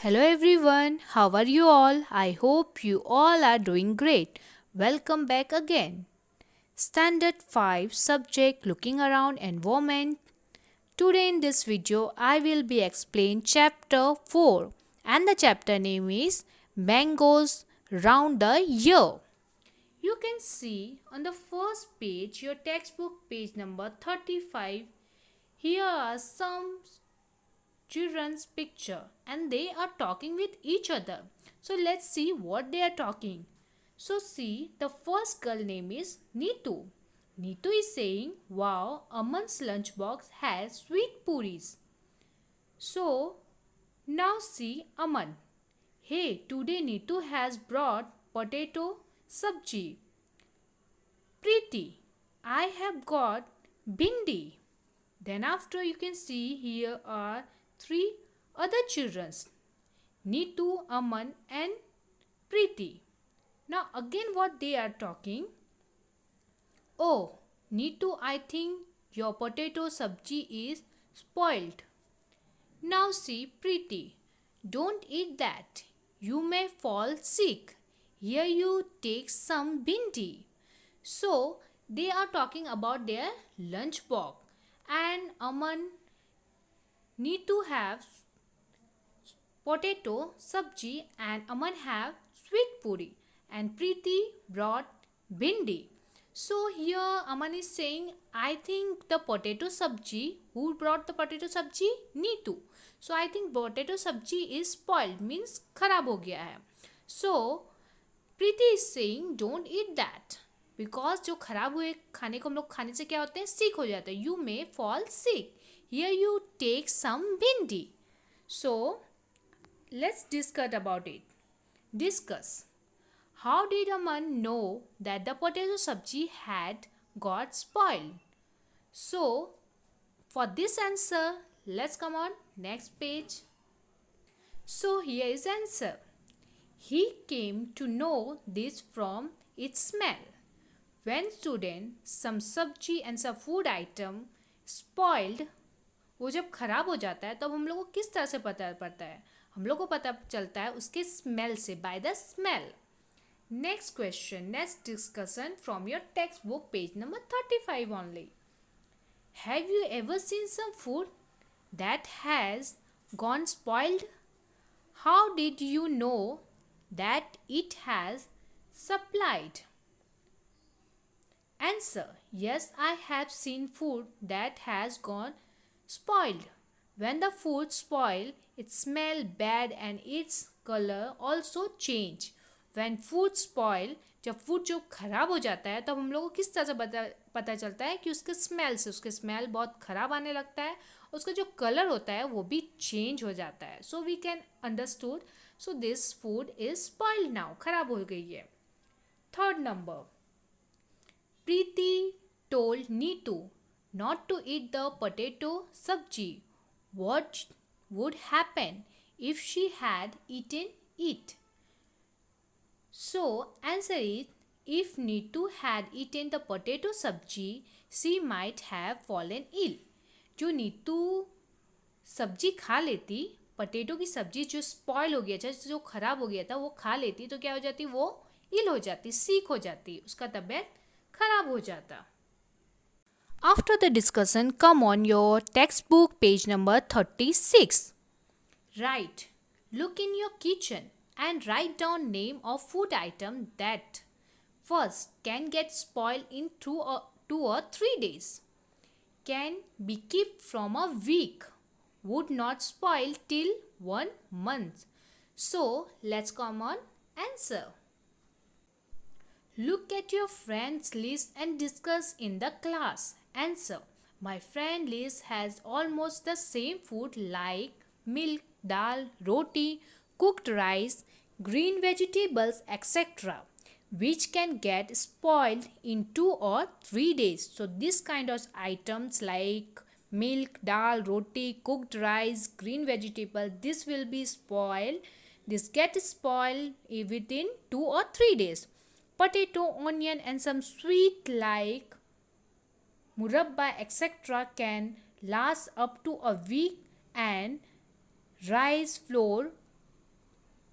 Hello everyone, how are you all? I hope you all are doing great. Welcome back again. Standard 5 subject looking around environment. Today in this video I will be explain chapter 4 and the chapter name is Mangoes Round the Year. You can see on the first page your textbook page number 35. Here are some children's picture and they are talking with each other. So let's see what they are talking. So see, the first girl name is Neetu. Neetu is saying, wow, Aman's lunchbox has sweet puris. So now see Aman. Hey, today Neetu has brought potato sabji. Preeti, I have got bindi. Then after you can see here are three other children, Neetu, Aman and Preeti. Now again what they are talking. Oh, Neetu, I think your potato sabji is spoiled. Now see Preeti, don't eat that. You may fall sick. Here you take some bindi. So they are talking about their lunch box and Aman need to have potato sabji and Aman have sweet puri and Preeti brought bindi. So here Aman is saying, I think the potato sabji, who brought the potato sabji? Neetu. So I think potato sabji is spoiled, means kharab ho gaya hai. So Preeti is saying don't eat that because जो खराब हुए खाने को हम लोग खाने से क्या होते हैं, sick हो जाते हैं. You may fall sick. Here you take some bindi. So let's discuss about it. Discuss. How did Aman know that the potato sabji had got spoiled? So for this answer, let's come on next page. So here is answer. He came to know this from its smell. When student some sabji and some food item spoiled, वो जब खराब हो जाता है तब हम लोग को किस तरह से पता पड़ता है? हम लोग को पता चलता है उसके स्मेल से, by the smell. Next question, next discussion from your text book page number 35 only. Have you ever seen some food that has gone spoiled? How did you know that it has supplied? Answer. Yes, I have seen food that has gone spoiled. When the food spoil, it smell bad and its color also change. When food spoil, जब food जो खराब हो जाता है तब हम लोगों को किस तरह से पता चलता है कि उसके स्मेल से, उसके स्मेल बहुत खराब आने लगता है, उसका जो कलर होता है वो भी चेंज हो जाता है. So we can understood. So this food is spoiled now, खराब हो गई है. Third number, Preeti told Neetu not to eat the potato sabji. What would happen if she had eaten it? So, answer is, if Neetu had eaten the potato sabji, she might have fallen ill. जो नीतू सब्जी खा लेती, potato की सब्जी जो spoil हो गया था, जो खराब हो गया था, वो खा लेती तो क्या हो जाती, वो इल हो जाती, सीक हो जाती, उसका तबीयत खराब हो जाता. After the discussion, come on your textbook page number 36. Write, look in your kitchen and write down name of food item that first can get spoiled in 2 or 3 days, can be kept from a week, would not spoil till 1 month. So let's come on answer. Look at your friends list and discuss in the class. Answer. My friend list has almost the same food like milk, dal, roti, cooked rice, green vegetables, etc., which can get spoiled in 2 or 3 days. So this kind of items like milk, dal, roti, cooked rice, green vegetable, this will be spoiled. This get spoiled within 2 or 3 days. Potato, onion and some sweet like murabba etc. can last up to a week, and rice flour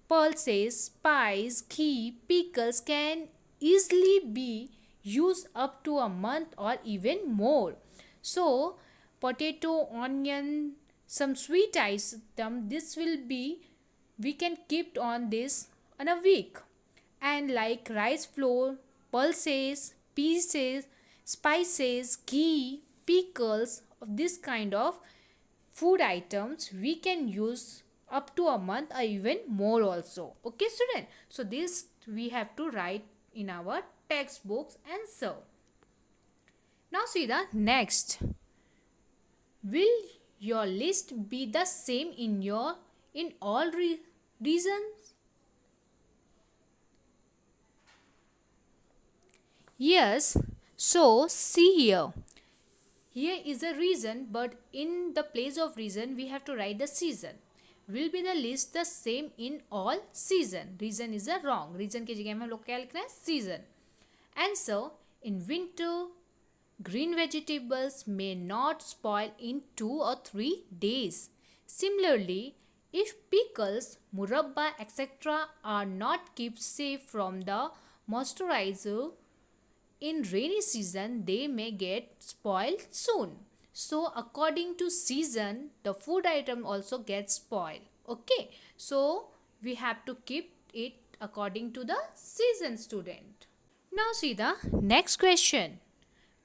pulses, spice, ghee, pickles can easily be used up to a month or even more. So, potato, onion, some sweet item, this will be, we can keep on this in a week. And like rice flour, pulses, pieces, spices, ghee, pickles, of this kind of food items we can use up to a month or even more also. Okay student, so this we have to write in our textbooks answer. Now see the next. Will your list be the same in all reasons? Yes. So see here. Here is a reason, but in the place of reason, we have to write the season. Will be the list the same in all season? Reason is a wrong. Reason के जगह में हम लोग क्या लिखना है? Season. Answer: in winter, green vegetables may not spoil in 2 or 3 days. Similarly, if pickles, murabba, etc. are not kept safe from the moisturizer, in rainy season they may get spoiled soon. So according to season the food item also gets spoiled. Okay, so we have to keep it according to the season student. Now see the next question.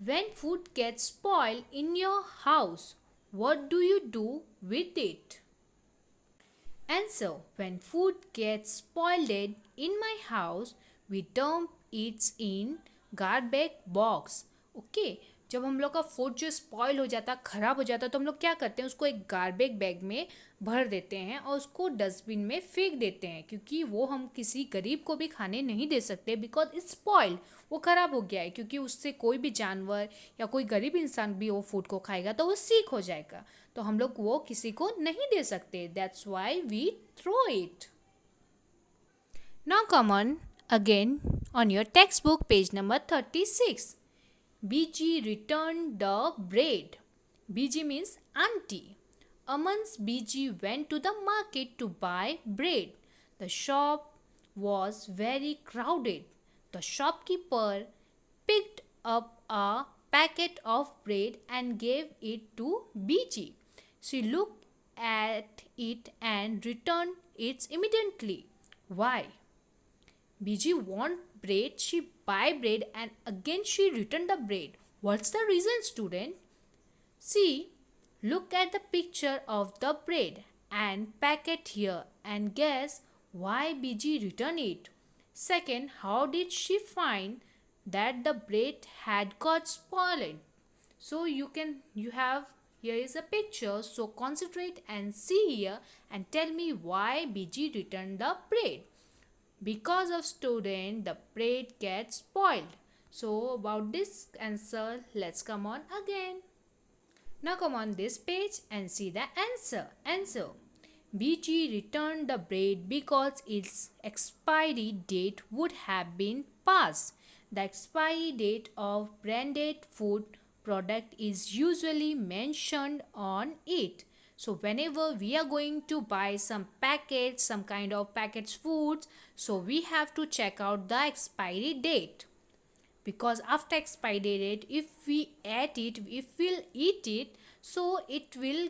When food gets spoiled in your house, what do you do with it? Answer: when food gets spoiled in my house, we dump it in garbage box. Okay, जब हम लोग का food जो spoil हो जाता, ख़राब हो जाता, तो हम लोग क्या करते हैं, उसको एक गार्बेज बैग में भर देते हैं और उसको डस्टबिन में फेंक देते हैं, क्योंकि वो हम किसी गरीब को भी खाने नहीं दे सकते बिकॉज इट्स स्पॉइल, वो ख़राब हो गया है, क्योंकि उससे कोई भी जानवर या कोई गरीब इंसान भी वो फूड को खाएगा तो वो सिक हो जाएगा, तो हम लोग वो किसी को नहीं दे सकते. That's why we throw it. Now come on again on your textbook page number 36. BG returned the bread. BG means auntie. Aman's BG went to the market to buy bread. The shop was very crowded. The shopkeeper picked up a packet of bread and gave it to BG. She looked at it and returned it immediately. Why? BG want bread, she buy bread and again she return the bread. What's the reason student? See, look at the picture of the bread and packet here and guess why BG return it. Second, how did she find that the bread had got spoiled? So you have here is a picture, so concentrate and see here and tell me why BG returned the bread. Because of student the bread gets spoiled. So about this answer, let's come on again. Now come on this page and see the answer. BG returned the bread because its expiry date would have been passed. The expiry date of branded food product is usually mentioned on it. So whenever we are going to buy some packets, some kind of packaged foods, so we have to check out the expiry date. Because after expiry date, if we eat it, so it will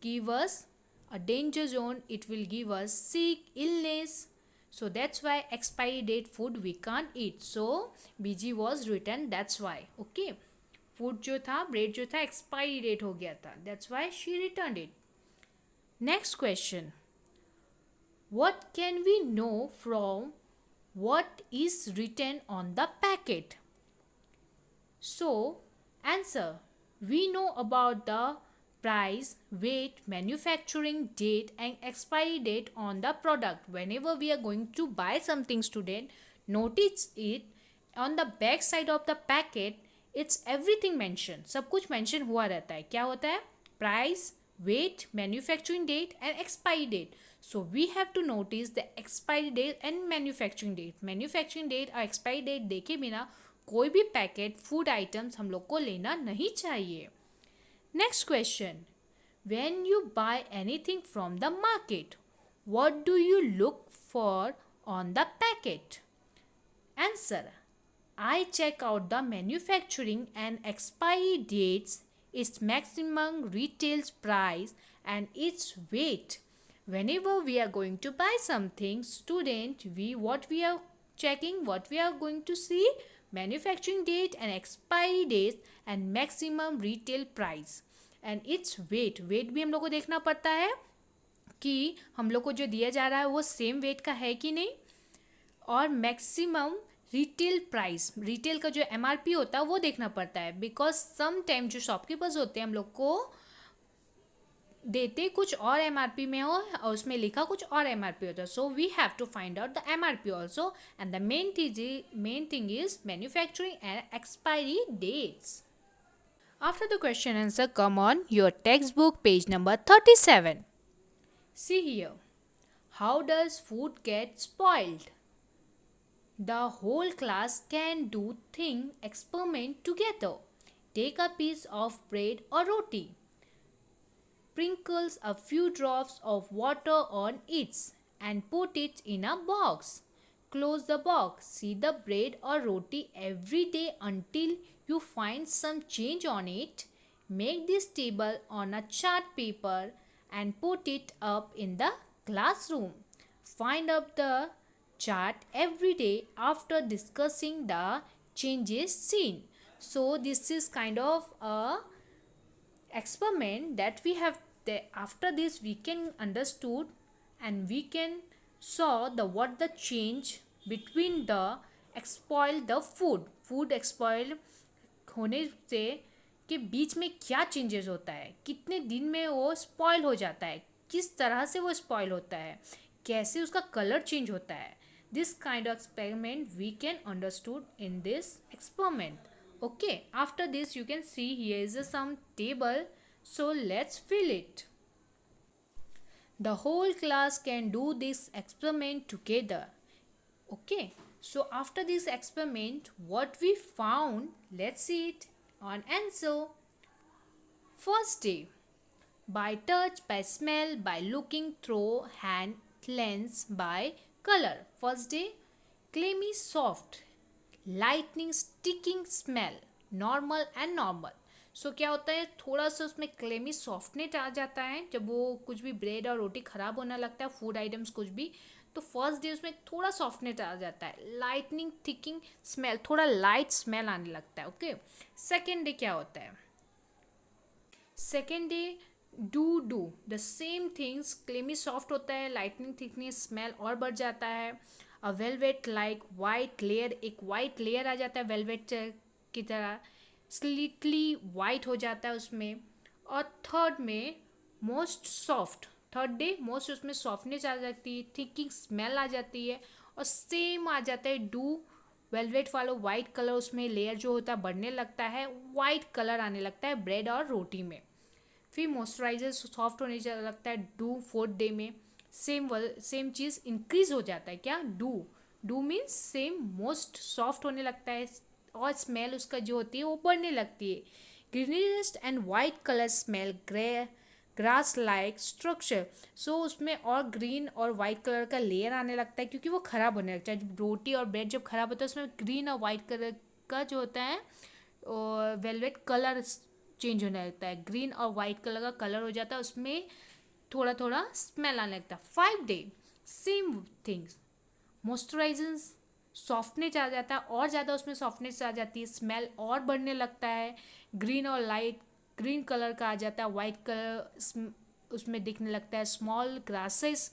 give us a danger zone, it will give us sick, illness. So that's why expiry date food we can't eat. So BG was written, that's why. Okay, food जो था, bread जो था, expiry date हो गया था, that's why she returned it. Next question. What can we know from what is written on the packet? So, answer. We know about the price, weight, manufacturing date and expiry date on the product. Whenever we are going to buy something student, notice it on the back side of the packet, it's everything mentioned. सब कुछ mention हुआ रहता है. क्या होता है? Price, weight, manufacturing date and expiry date. So we have to notice the expiry date and manufacturing date. Manufacturing date और expiry date देखे बिना कोई भी पैकेट फूड आइटम्स हम लोग को लेना नहीं चाहिए. Next question. When you buy anything from the market, what do you look for on the packet? Answer. I check out the manufacturing and expiry dates, its maximum retail price, and its weight. Whenever we are going to buy something, student, what we are checking, what we are going to see, manufacturing date and expiry dates and maximum retail price and its weight. Weight भी हम लोग को देखना पड़ता है कि हम लोग को जो दिया जा रहा है वो सेम वेट का है कि नहीं, और मैक्सिमम रिटेल प्राइस, रिटेल का जो एमआरपी होता है वो देखना पड़ता है, बिकॉज सम टाइम जो शॉपकीपर्स होते हैं हम लोग को देते कुछ और एमआरपी में हो और उसमें लिखा कुछ और एमआरपी होता है. So we have to find out the MRP also, and the main thing is manufacturing and expiry dates. After the question answer, come on your textbook page number 37. See here. How does food get spoiled? The whole class can do thing experiment together. Take a piece of bread or roti. Sprinkles a few drops of water on it and put it in a box. Close the box. See the bread or roti every day until you find some change on it. Make this table on a chart paper and put it up in the classroom. Find up the chart every day after discussing the changes seen. So this is kind of a experiment that we have. After this we can understood and we can saw the what the change between the spoil the food spoil होने से के बीच में क्या changes होता है, कितने दिन में वो स्पॉइल हो जाता है, किस तरह से वो स्पॉइल होता है, कैसे उसका कलर चेंज होता है. This kind of experiment we can understood in this experiment. Okay, after this you can see here is some table, so let's fill it. The whole class can do this experiment together. Okay, so after this experiment, what we found, let's see it on answer. First day, by touch, by smell, by looking through hand lens, by color. First day, clammy soft, lightning sticking smell, normal and normal. सो क्या होता है, थोड़ा सा उसमें clammy softness आ जाता है जब वो कुछ भी ब्रेड और रोटी ख़राब होने लगता है, फूड आइटम्स कुछ भी, तो फर्स्ट डे उसमें थोड़ा सॉफ्टनेस आ जाता है. लाइटनिंग थिकिंग स्मेल, थोड़ा लाइट स्मेल आने लगता है. ओके, सेकेंड डे क्या होता है, second day do the same things, clammy soft होता है, लाइटनिंग थिकनेस स्मेल और बढ़ जाता है. अ वेलवेट लाइक वाइट लेयर, एक वाइट लेयर आ जाता है वेलवेट की तरह, स्लिटली वाइट हो जाता है उसमें. और थर्ड में most soft, third day most उसमें सॉफ्टनेस आ जाती है, थिकिंग स्मेल आ जाती है, और सेम आ जाता है डू वेलवेट वाला वाइट कलर, उसमें लेयर जो होता है बढ़ने लगता है, वाइट कलर आने लगता है ब्रेड और रोटी में. फिर मॉइस्चराइजर सॉफ्ट होने लगता है डू फोर्थ डे में, सेम चीज़ इंक्रीज हो जाता है. क्या, do means same most soft होने लगता है और स्मेल उसका जो होती है वो बढ़ने लगती है. Greenish and white colour smell grass like structure, so उसमें और ग्रीन और वाइट कलर का लेयर आने लगता है क्योंकि वो ख़राब होने लगता है. जब रोटी और ब्रेड जब ख़राब होता है उसमें ग्रीन और वाइट कलर का जो होता है और वेलवेट कलर चेंज होने लगता है, ग्रीन और वाइट कलर का कलर हो जाता है, उसमें थोड़ा थोड़ा स्मेल आने लगता है. 5 day same things, moisturisers softness आ जाता है और ज़्यादा उसमें सॉफ्टनेस आ जाती है, स्मेल और बढ़ने लगता है, ग्रीन और लाइट ग्रीन कलर का आ जाता है, वाइट कलर उसमें दिखने लगता है, स्मॉल ग्रासेस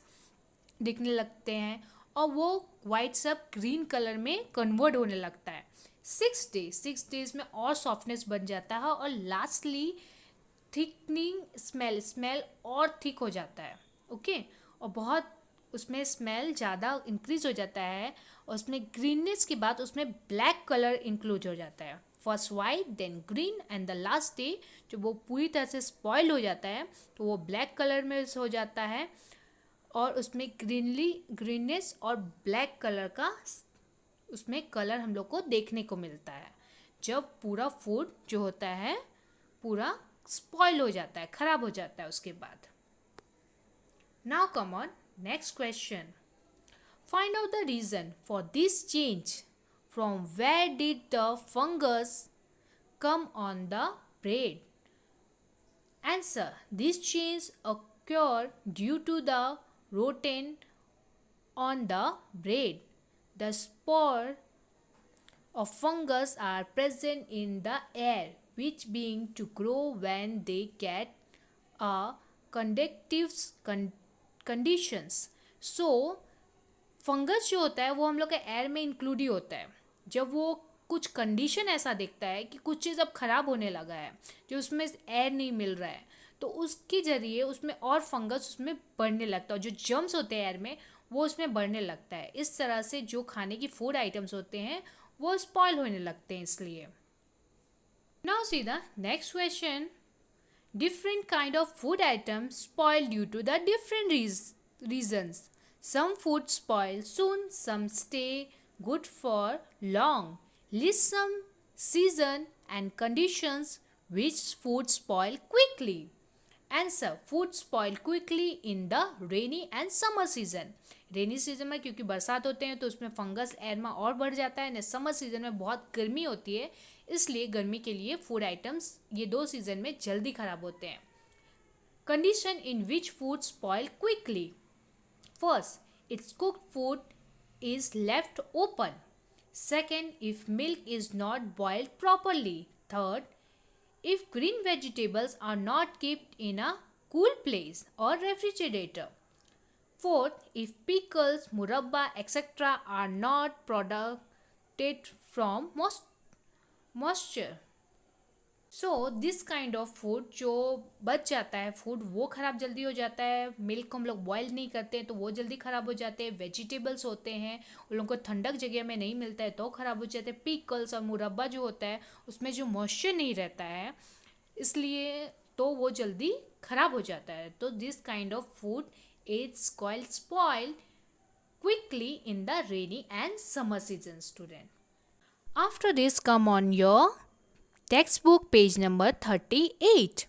दिखने लगते हैं और वो वाइट सब ग्रीन कलर में कन्वर्ट होने लगता है. 6 डेज में और सॉफ्टनेस बन जाता है और लास्टली थिकनिंग स्मेल और थिक हो जाता है. ओके, और बहुत उसमें स्मेल ज़्यादा इंक्रीज हो जाता है और उसमें ग्रीननेस के बाद उसमें ब्लैक कलर इंक्लूड हो जाता है. First white then green and the last day जब वो पूरी तरह से स्पॉइल हो जाता है तो वो ब्लैक कलर में हो जाता है और उसमें ग्रीननेस और ब्लैक कलर का उसमें कलर हम लोग को देखने को मिलता है जब पूरा फूड जो होता है पूरा स्पॉइल हो जाता है, ख़राब हो जाता है उसके बाद. Now come on next question. Find out the reason for this change. From where did the fungus come on the bread? Answer. This change occurred due to the rodent on the bread. The spore of fungus are present in the air, which being to grow when they get a conductive conditions. So fungus जो होता है वो हम लोग के air में include ही होता है. जब वो कुछ कंडीशन ऐसा देखता है कि कुछ चीज़ अब ख़राब होने लगा है, जो उसमें एयर नहीं मिल रहा है, तो उसके ज़रिए उसमें और फंगस उसमें बढ़ने लगता है. जो जर्म्स होते हैं एयर में वो उसमें बढ़ने लगता है. इस तरह से जो खाने की फूड आइटम्स होते हैं वो स्पॉइल होने लगते हैं. इसलिए now see the next question. Different kind of food items spoil due to the different reasons. Some food spoil soon, some stay good for long. List some season and conditions which food spoil quickly. Answer. Food spoil quickly in the rainy and summer season. Rainy season में क्योंकि बरसात होते हैं तो उसमें fungus air में और बढ़ जाता है. समर सीजन में बहुत गर्मी होती है, इसलिए गर्मी के लिए फूड आइटम्स ये दो सीजन में जल्दी ख़राब होते हैं. Condition in which food spoil quickly. First, it's cooked food is left open. Second, if milk is not boiled properly. Third, if green vegetables are not kept in a cool place or refrigerator. Fourth, if pickles, murabba, etc. are not protected from moisture. So this kind of food जो बच जाता है food वो ख़राब जल्दी हो जाता है. मिल्क को हम लोग बॉयल नहीं करते हैं तो वो जल्दी ख़राब हो जाते हैं. वेजिटेबल्स होते हैं उन लोगों को ठंडक जगह में नहीं मिलता है तो ख़राब हो जाते हैं. पिकल्स और मुरब्बा जो होता है उसमें जो मॉइस्चर नहीं रहता है इसलिए तो वो जल्दी ख़राब हो जाता है. तो this kind of food is called spoil quickly in the rainy and summer season, student. After this, come on your textbook page number 38.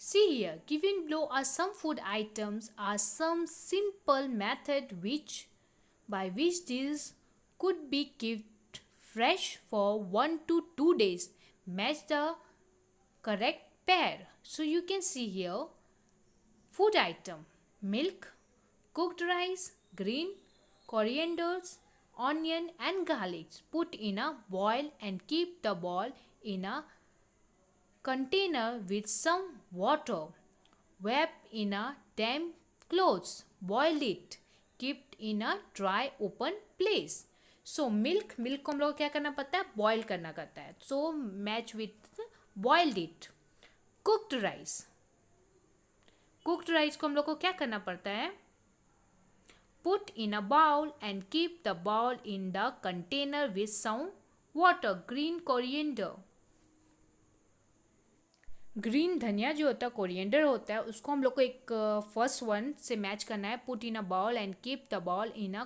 See here, given below are some food items are some simple method by which these could be kept fresh for 1 to 2 days. Match the correct pair. So you can see here food item: milk, cooked rice, green, corianders, onion and garlic. Put in a boil and keep the boil in a container with some water. Wrap in a damp clothes. Boil it. Keep in a dry open place. So milk को हम लोग क्या करना पड़ता है, boil करना करता है. So match with boiled it. Cooked rice को हम लोग को क्या करना पड़ता है, put in a bowl and keep the bowl in the container with some water. Green coriander, green धनिया जो होता है कोरिएंडर होता है उसको हम लोग को एक फर्स्ट वन से मैच करना है. Put in a bowl and keep the bowl in a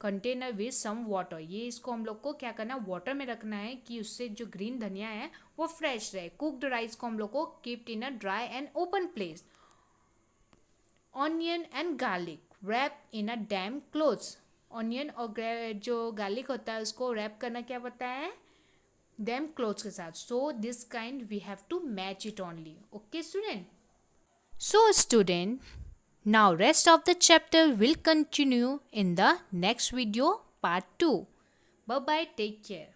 container with some water. ये इसको हम लोग को क्या करना है, वाटर में रखना है कि उससे जो ग्रीन धनिया है वो फ्रेश रहे. कुक्ड राइस को हम लोग को keep in a dry and open place. Onion and garlic wrap in a damp clothes. Onion और जो गार्लिक होता है उसको रैप करना क्या पड़ता है, them clothes के साथ. So this kind we have to match it only. Okay student. So student, now rest of the chapter will continue in the next video part 2. Bye bye, take care.